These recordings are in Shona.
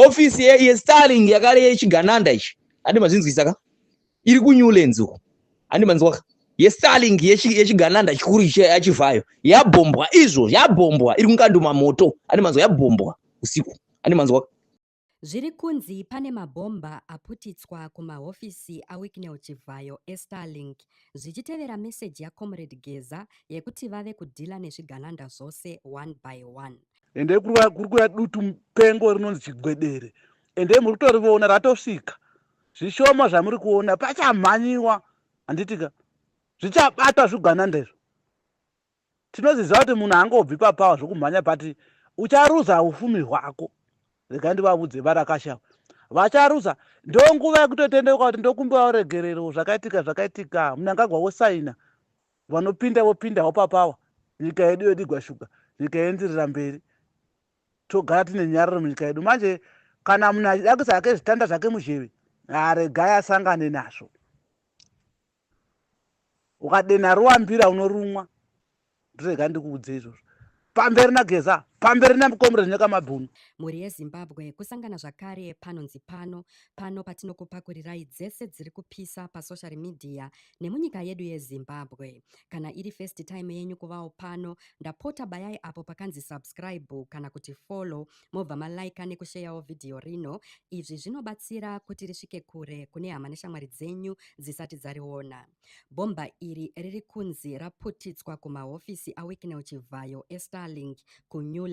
ofisi yeStarlink yakare yechigananda ichi andi mazinzwisa ka iri kuNewlands uko andi manzwa yeStarlink yechigananda chikuru yachivhayo yabombwa izvo yabombwa iri kunganduma moto andi manzwa yabombwa usiku andi manzwa zviri kunzi pane mabhomba aputitswa kumahofisi aWicknell Chivhayo eStarlink zvichitevera meseji yaComrade Geza yekuti vave kudhila nezvigananda zvose one by one. Ende kuri kuya dutu mupengo rinonzi chigwedere ende muri kutoriona ratosvika zvishoma zvamuri kuona pachamhanyiwa handitika zvichabata zvigananda izvo tinoziziva kuti munhu angobvi papawa zvokumhanya pati ucharuza ufumi hwako. Rega ndivavudze varakashama vacharuza ndonguva yekutotendeuka kuti ndokumbiwa regerero zvakaitika munangagwa wosaina vanopinda vopindawo papawa nyika yedu yodigwa shuga nyika yendirira mberi togara tine nyararo munyika yedu manje kana munhu achida kuisa hake zvitanda zvake muzheve regai asangane nazvo ukadena ruwambira unorumwa ndirega ndikuudze izvozvo pamberi naGeza pamberi naComrade Nyaka Mabhunu. Mhuri yeZimbabwe kusangana zvakare panonzi pano patinokupakurirai dzese dziri kupisa pasocial media nemunyika yedu yeZimbabwe. Kana iri first time yenyu kuvawo pano ndapota bayai apo pakanzi subscribe kana kuti follow mobva malaika nekusheyawo vhidhiyo rino. Izvi zvinobatsira kuti risvike kure kune hama neshamwari dzenyu dzisati dzariona. Bhomba iri riri kunzi raputitswa kumahofisi aWicknell Chivhayo eStarlink kuNewlands.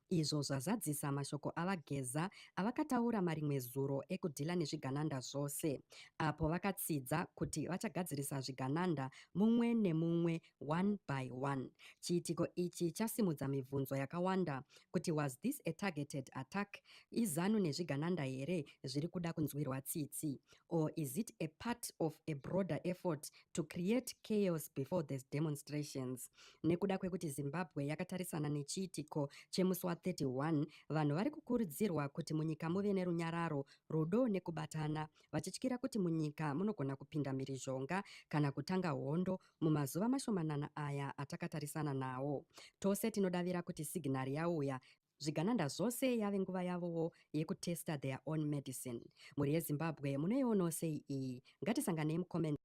Izvo zvazadzisa mashoko avaGeza avakataura marimwe zuro ekudhila nezvigananda zvose apo vakatsidza kuti vachagadzirisa zvigananda mumwe nemumwe one by one. Chiitiko ichi chasimudza mibvunzo yakawanda kuti was this a targeted attack, izanu nezvigananda here zviri kuda kunzwirwa tsitsi, or is it a part of a broader effort to create chaos before these demonstrations? Nekuda kwekuti Zimbabwe yakatarisana nechiitiko chemusi wa31 vanhu vari kukurudzirwa kuti munyika muve nerunyararo, rudo nekubatana vachityira kuti munyika munogona kupinda mhirizhonga kana kutanga hondo mumazuva mashomanana aya atakatarisana nawo. Tose tinodavira kuti signari yauya zvigananda zvose yave nguva yavowo yekutesta their own medicine. Mhuri yeZimbabwe munoionawo sei iyi? Ngatisanganei mucomment.